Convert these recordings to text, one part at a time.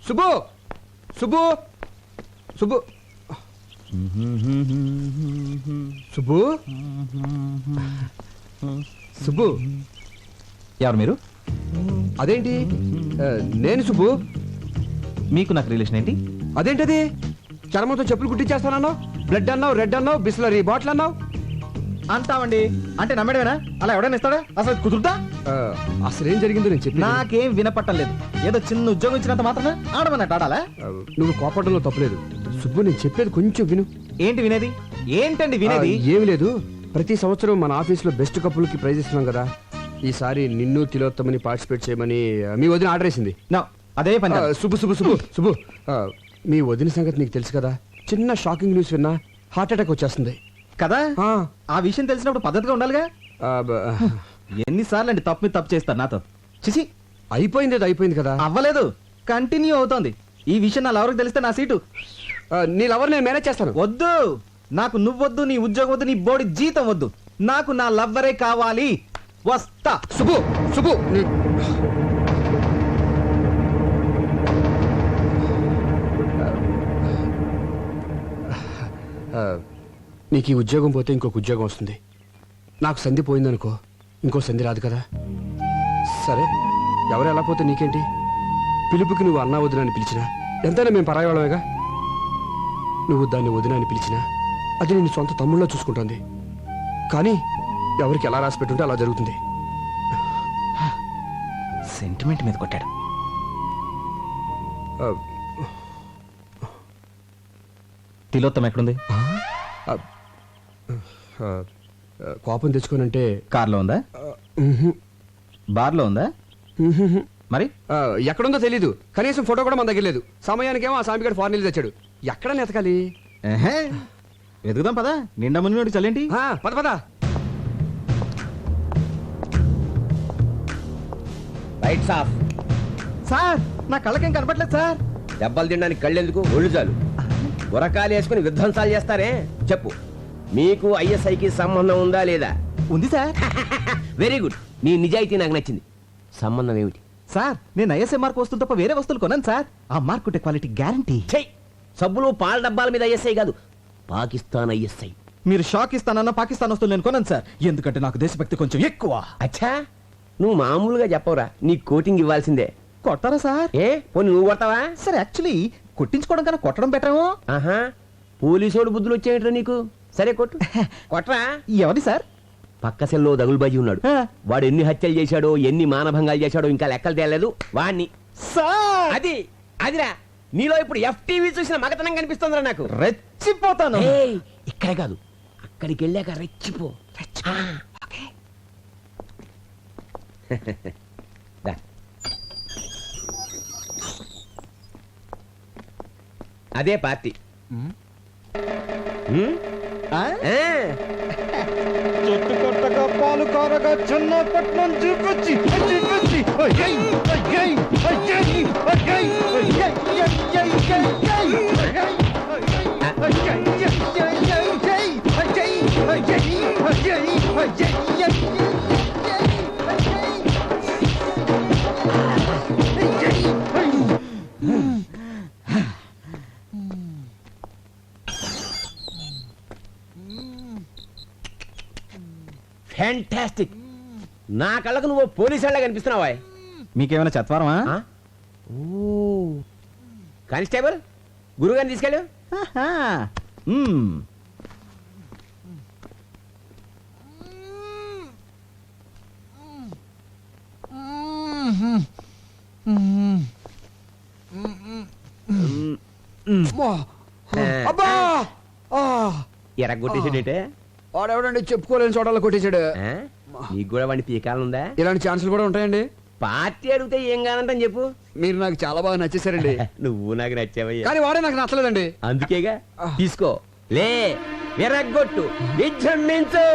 సుబ్బు సుబ్బు సుబ్బు సుబ్బు సుబ్బు ఎవరు మీరు? అదేంటి నేను సుబ్బు. మీకు నాకు రిలేషన్ ఏంటి? అదేంటది చర్మంతో చెప్పులు కుట్టించేస్తానన్నావు, బ్లడ్ అన్నావు, రెడ్ అన్నావు, బిస్లరీ బాటిల్ అన్నావు. అంటామండి అంటే నమ్మడమేనా? అలా ఎవడైనా ఇస్తాడా? అసలు కుదురుతా? అసలు ఏం జరిగిందో నేను చెప్పి. నాకేం వినపట్టం లేదు. ఏదో చిన్న ఉద్యోగం ఇచ్చినంత మాత్రమే ఆడమన్నట్టు ఆడాలా? నువ్వు కోపడంలో తప్పలేదు సుబ్బు, నేను చెప్పేది కొంచెం విను. ఏంటి వినేది? ఏంటండి వినేది? ఏమి లేదు, ప్రతి సంవత్సరం మన ఆఫీస్ లో బెస్ట్ కపుల్ కి ప్రైజ్ ఇస్తున్నాం కదా. ఈసారి నిన్ను తిలోత్తమని పార్టిసిపేట్ చేయమని మీ వదిన ఆర్డర్ వేసింది. అదే పని. సుబ్బు సుబ్బు సుబ్బు సుబ్బు మీ వదిన సంగతి నీకు తెలుసు కదా. చిన్న షాకింగ్ న్యూస్ విన్నా హార్ట్ అటాక్ వచ్చేస్తుంది కదా. ఆ విషయం తెలిసినప్పుడు పద్ధతిగా ఉండాలిగా. ఎన్నిసార్లు అండి తప్పు మీద తప్పు చేస్తారు నాతో? చిచి, అయిపోయింది, అది అయిపోయింది కదా. అవ్వలేదు, కంటిన్యూ అవుతోంది. ఈ విషయం నా లవర్కి తెలిస్తే నా సీటు. నీ లవర్ నేను మేనేజ్ చేస్తాను. వద్దు, నాకు నువ్వొద్దు, నీ ఉద్యోగం వద్దు, నీ బోడి జీతం వద్దు. నాకు నా లవ్వరే కావాలి. వస్తా. సుబ్బు సుబ్బు నీకు ఈ ఉద్యోగం పోతే ఇంకొక ఉద్యోగం వస్తుంది. నాకు సంధి పోయిందనుకో, ఇంకో సంధి రాదు కదా. సరే, ఎవరు ఎలా పోతే నీకేంటి? పిలుపుకి నువ్వు అన్నా వదిన అని పిలిచినా ఎంతైనా మేము పరాయవాళ్ళమేగా. నువ్వు దాన్ని వదిన అని పిలిచినా అది నేను సొంత తమ్ముళ్ళలో చూసుకుంటోంది. కానీ ఎవరికి ఎలా రాసి పెట్టుంటే అలా జరుగుతుంది. సెంటిమెంట్ మీద కొట్టాడు. తిలోత్తం ఎక్కడుంది? కోపం తెచ్చుకోనంటే కార్లో ఉందా? బార్లో ఉందా? మరి ఎక్కడుందో తెలీదు. కనీసం ఫోటో కూడా మన దగ్గర లేదు. సమయానికేమో ఆ సామిగాడు ఫారెన్ తెచ్చాడు. ఎక్కడ నెతకాలి? వెతుకుదాం పదా. నిండా మునిగి చల్లేంటి. పద పద. Rights of. సార్, నా కళ్ళకేం కనపట్లేదు సార్. దెబ్బలు తినడానికి కళ్ళెందుకు, ఒళ్ళు చాలు. గురకాలు వేసుకుని విధ్వంసాలు చేస్తారే. చెప్పు, మీకు ఐఎస్ఐకి సంబంధం ఉందా లేదా? ఉంది సార్. వెరీ గుడ్, నీ నిజాయితీ నాకు నచ్చింది. సంబంధం ఏమిటి? సార్, నేను ఐఎస్ఐ మార్క్ వస్తువులు తప్ప వేరే వస్తువులు కొన్నాను సార్. ఆ మార్క్ ఉంటే క్వాలిటీ గ్యారంటీ. సబ్బులు పాల డబ్బాల మీద ఐఎస్ఐ కాదు, పాకిస్తాన్ ఐఎస్ఐ. మీరు షాక్ ఇస్తానన్న పాకిస్తాన్ వస్తువులు నేను కొన్నాను సార్. ఎందుకంటే నాకు దేశభక్తి కొంచెం ఎక్కువ. అచ్చా, నువ్వు మామూలుగా చెప్పవరా, నీ కోటింగ్ ఇవ్వాల్సిందే. కొట్టారా సార్? పోనీ నువ్వు కొడతావా? సార్, యాక్చువల్లీ కొట్టించుకోవడం కన్నా కొట్టడం బెటరేమో. ఆహా, పోలీసోడు బుద్ధులు వచ్చాయట్రా నీకు. సరే కొట్టు. కొట్టరా. ఎవరి సార్? పక్క సెల్లో దగులుబాజీ ఉన్నాడు. వాడు ఎన్ని హత్యలు చేశాడో, ఎన్ని మానభంగాలు చేశాడో ఇంకా లెక్కలు తేలేదు. వాడిని. అది అదిరా, నీలో ఇప్పుడు FTV చూసిన మగతనం కనిపిస్తుందిరా నాకు. రెచ్చిపోతాను. ఇక్కడే కాదు, అక్కడికి వెళ్ళాక రెచ్చిపో. అదే పార్టీ. చెట్టు కొట్టగా పాలు కారగా చిన్నపట్నం చూపించి ఫ్యాంటాస్టిక్. నా కళ్ళకు నువ్వు పోలీసు వాళ్ళ కనిపిస్తున్నావా? మీకేమైనా చత్వారమా? కానిస్టేబుల్, గురుగారిని తీసుకెళ్ళు. ఎరగొట్టేసాడేటే వాడెవడండి చెప్పుకోలేని చోటలో కొట్టేశాడు. నీకు కూడా వాడిని పీకాలనుందా? ఇలాంటి ఛాన్సులు కూడా ఉంటాయండి. పార్టీ అడిగితే ఏం కానంటని చెప్పు. మీరు నాకు చాలా బాగా నచ్చేసారండి. నువ్వు నాకు నచ్చావయ్యా. కానీ వాడే నాకు నచ్చలేదండి. అందుకేగా తీసుకో. లే, విరగ్గొట్టు, విజృంభించు.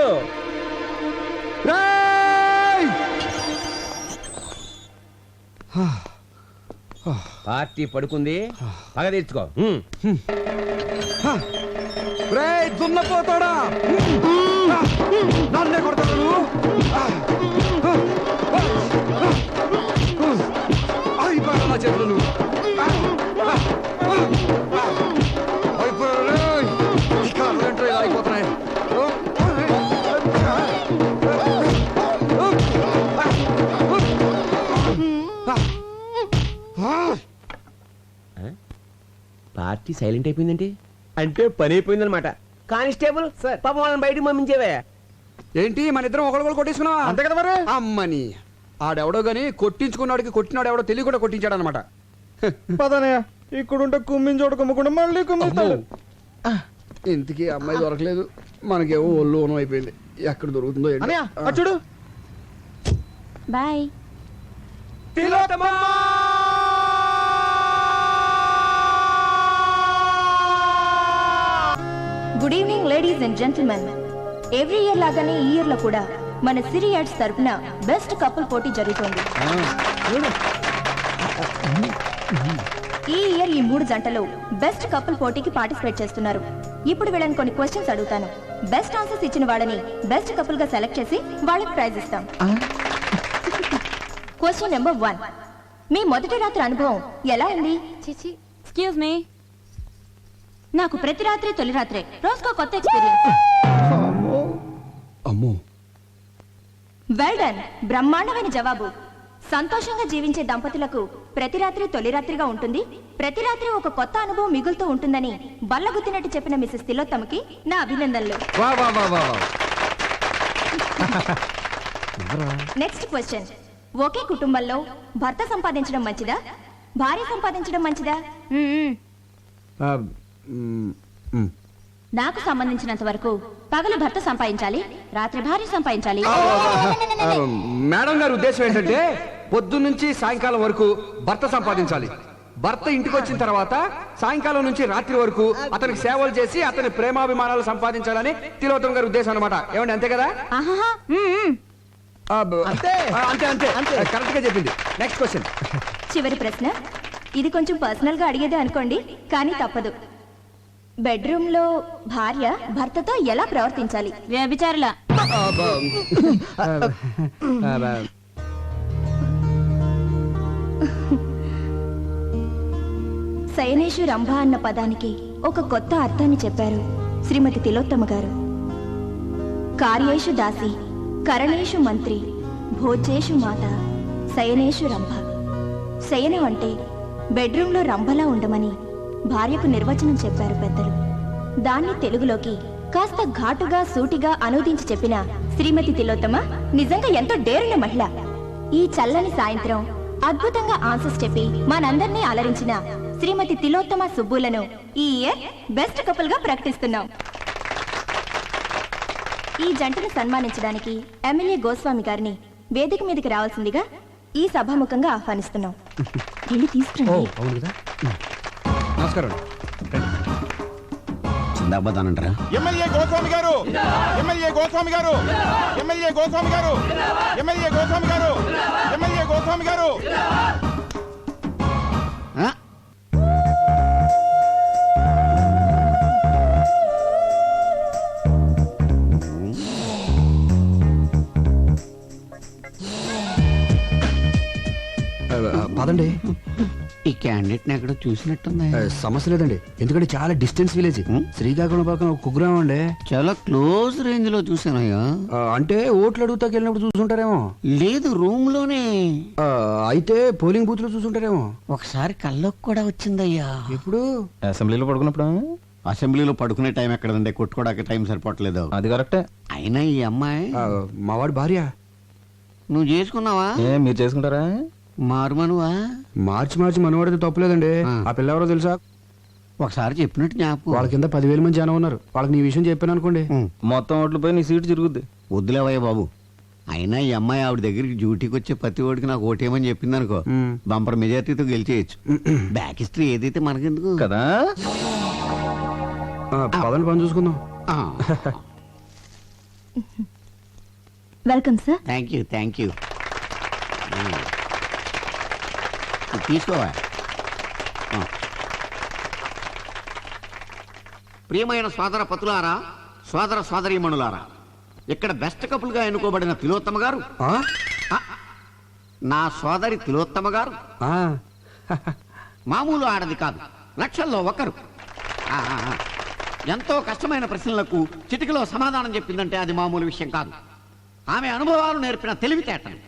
పార్టీ పడుకుంది, పగ తెచ్చుకో. దున్నపోతాడా, నన్నే కొడతాడు నువ్వు. అయిపోయాడు నా చేతులు. పార్టీ సైలెంట్ అయిపోయిందంటే అంటే పని అయిపోయిందనమాట. Constable sir. పాపం వాళ్ళని బయటకు పంపించేవే. ఏంటి మన ఇద్దరం ఒకళ్ళు కొట్టేసుకున్నావా? అంతే కదా మరి. అమ్మని ఆడెవడో గాని కొట్టించుకున్నాడికి కొట్టినాడు ఎవడో తెలియ కూడా కొట్టించాడు అనమాట. పదనయ్య ఇక్కడుంటే కుమ్మించోడు కుమ్మకుండా మళ్ళీ కుమ్మిస్తాడు. ఇంతకీ అమ్మాయి దొరకలేదు, మనకేమో ఒళ్ళు ఓనం అయిపోయింది. ఎక్కడ దొరుకుతుందో ఏంటో. అనయ్య అటు చూడు. Bye. Good evening ladies and gentlemen. Every year లాగానే ఈ ఇయర్ లో కూడా మన సిరి యాడ్స్ తరపున బెస్ట్ కపుల్ పోటీ జరుగుతోంది. ఈ ఇయర్ ఈ 3 జంటలు బెస్ట్ కపుల్ పోటీకి పార్టిసిపేట్ చేస్తున్నారు. ఇప్పుడు వీళ్ళని కొన్ని క్వశ్చన్స్ అడుగుతాను. బెస్ట్ ఆన్సర్స్ ఇచ్చిన వాళ్ళని బెస్ట్ కపుల్ గా సెలెక్ట్ చేసి వాళ్ళకి ప్రైజ్ ఇస్తాం. Question number 1. మీ మొదటి రాత్రి అనుభవం ఎలా ఉంది? చిచి ఎక్స్క్యూజ్ మీ, నాకు ప్రతి రాత్రి తొలి రాత్రే, రోజుకో కొత్త ఎక్స్పీరియన్స్. అమ్మో, వెల్ డన్, బ్రహ్మాండమైన జవాబు. సంతోషంగా జీవించే దంపతులకు ప్రతి రాత్రి తొలి రాత్రిగా ఉంటుంది, ప్రతి రాత్రి ఒక కొత్త అనుభవం మిగులుతూ ఉంటుందని బల్లగుద్దినట్టు చెప్పిన మిసెస్ తిలోత్తమకి నా అభినందనలు. వా వా వా వా వా. Next question. ఒకే కుటుంబంలో భర్త సంపాదించడం మంచిదా, భార్య సంపాదించడం మంచిదా? ఆ, మ్. నాకు సంబంధించినంత వరకు పగలు భర్త సంపాదించాలి, రాత్రి భార్య సంపాదించాలి. మేడం గారి ఉద్దేశం ఏంటంటే పొద్దున్నుంచి సాయంకాలం వరకు భర్త సంపాదించాలి, భర్త ఇంటికి వచ్చిన తర్వాత సాయంకాలం నుంచి రాత్రి వరకు అతనికి సేవలు చేసి అతని ప్రేమాభిమానాలు సంపాదించాలని తిలోత్తమ గారి ఉద్దేశం అనమాట. ఏమండి అంతే కదా? ఆహాహా, అంతే అంతే అంతే అంతే కరెక్ట్ గా చెప్పింది. Next question. చివరి ప్రశ్న. ఇది కొంచెం పర్సనల్ గా అడిగేదే అనుకోండి, కానీ తప్పదు. బెడ్రూమ్ లో భార్య భర్తతో ఎలా ప్రవర్తించాలి? వ్యభిచారుల. శయనేషు రంభ అన్న పదానికి ఒక కొత్త అర్థాన్ని చెప్పారు శ్రీమతి తిలోత్తమ గారు. కార్యేషు దాసి, కరణేషు మంత్రి, భోజేషు మాత, శయనేషు రంభ. శయనం అంటే బెడ్రూమ్లో రంభలా ఉండమని భార్యకు నిర్వచనం చెప్పారు పెద్దలు. దాన్ని తెలుగులోకి కాస్త ఘాటుగా సూటిగా అనువదించి చెప్పిన శ్రీమతి తిలోత్తమ నిజంగా ఎంతో డేరున్న మహిళ. ఈ చల్లని సాయంత్రం అద్భుతంగా ఆన్సర్స్ చెప్పి మనందరినీ అలరించిన శ్రీమతి తిలోత్తమ సుబ్బులను ఈ ఇయర్ బెస్ట్ కపుల్ గా ప్రకటిస్తున్నాం. ఈ జంటను సన్మానించడానికి ఎమ్మెల్యే గోస్వామి గారిని వేదిక మీదకి రావాల్సిందిగా ఈ సభాముఖంగా ఆహ్వానిస్తున్నాం. వెళ్ళి తీసుకురండి. అవును కదా. నమస్కారం. చిందాబాదానంటారా? ఎమ్మెల్యే గోస్వామి గారు, ఎమ్మెల్యే గోస్వామి గారు, ఎమ్మెల్యే గోస్వామి గారు, ఎమ్మెల్యే గోస్వామి గారు, ఎమ్మెల్యే గోస్వామి గారు. ఆ? పదండి. ఈ క్యాండిడేట్ ఎక్కడ చూసినట్టుంది. సమస్య లేదండి, ఎందుకంటే చాలా డిస్టెన్స్ విలేజ్. శ్రీకాకుళం పక్కన ఒక కుగ్రామం అండి. చాలా క్లోజ్ రేంజ్ లో చూసానయ్యా. అంటే ఓట్లు అడుగుతాకి వెళ్ళినప్పుడు చూసుంటారేమో. లేదు, రూమ్ లోనే. అయితే పోలింగ్ బూత్ లో చూసుంటారేమో. ఒకసారి కల్లోకి కూడా వచ్చిందయ్యా. ఎప్పుడు? అసెంబ్లీలో పడుకున్నప్పుడు. అసెంబ్లీలో పడుకునే టైం ఎక్కడండి, కొట్టుకోవడానికి టైం సరిపోవట్లేదు. అది కరెక్టే. అయినా ఈ అమ్మాయి మావాడి భార్య. నువ్వు చేసుకున్నావా? మీరు చేసుకుంటారా? మారుమనువా? మార్చి మనవాడితే తప్పులేదండి. ఆ పిల్ల ఎవరో తెలుసా? ఒకసారి చెప్పినట్టు జ్ఞాపకం. వాళ్ళ కింద 10,000 మంది జనం ఉన్నారు. వాళ్ళకి నీ విషయం చెప్పాను అనుకోండి. మొత్తం ఓట్లు పోయి నీ సీటు తిరుగుద్ది. వద్దులేవయ్య బాబు. అయినా ఈ అమ్మాయి ఆవిడ దగ్గరికి డ్యూటీకి వచ్చే ప్రతి ఓడికి నాకు ఓటేమని చెప్పింది అనుకో, బంపర్ మెజార్టీతో గెలిచేయచ్చు. బ్యాక్ హిస్టరీ ఏదైతే మనకెందుకు కదా. పదని పని చూసుకుందాం. Welcome sir. థ్యాంక్ యూ తీసుకోవా. ప్రియమైన సోదర పతులారా, సోదర సోదరీమణులారా, ఇక్కడ బెస్ట్ కపుల్ గా ఎన్నుకోబడిన తిలోత్తమ గారు, నా సోదరి తిలోత్తమ గారు మామూలు ఆడది కాదు, లక్షల్లో ఒకరు. ఎంతో కష్టమైన ప్రశ్నలకు చిటికలో సమాధానం చెప్పిందంటే అది మామూలు విషయం కాదు. ఆమె అనుభవాలు నేర్పిన తెలివితేటలు.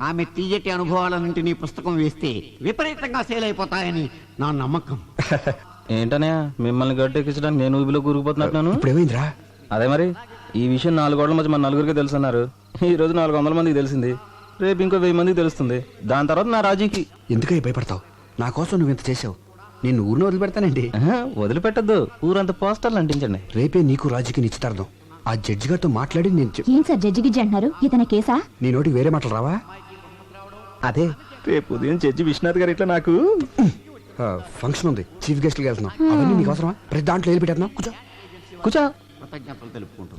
ఆమె తీయటి అనుభవాలన్నింటినీ పుస్తకం వేస్తే విపరీతంగా సేల్ అయిపోతాయని నా నమ్మకం. ఏంటనయ్య మిమ్మల్ని గట్టెక్కించడానికి నేను ఊబిలో కూరుకుపోతున్నాను. ఇప్పుడు ఏమైందిరా? అదే మరి ఈ విషయం 4 గోడల మధ్య మన నలుగురికి తెలుసు అన్నారు. ఈ రోజు 400 మందికి తెలిసింది. రేపు ఇంకో 1000 మందికి తెలుస్తుంది. దాని తర్వాత నా రాజీకి. ఎందుకై భయపడతావు? నా కోసం నువ్వు ఇంత చేసావు. నేను ఊరిని వదిలిపెడతానండి. వదిలిపెట్టద్దు, ఊరంతా పోస్టర్లు అంటించండి. రేపే నీకు రాజుకి నిశ్చితార్థం. ఆ జడ్జి గారితో మాట్లాడి నేను ఏం సార్ జడ్జి గిజ్జి అంటున్నారు? ఇతని కేసా? నీ నోటికి వేరే మాటలు రావా? అదే రేపు ఉదయం జడ్జి విశ్వనాథ్ గారు ఇట్లా నాకు ఫంక్షన్ ఉంది, చీఫ్ గెస్ట్కి వెళ్తున్నాం. అవన్నీ నీకు అవసరమా? ప్రతి దాంట్లో వెళ్ళి పెట్టేస్తున్నాం. కూర్చో కూర్చో. కృతజ్ఞతలు తెలుపుకుంటూ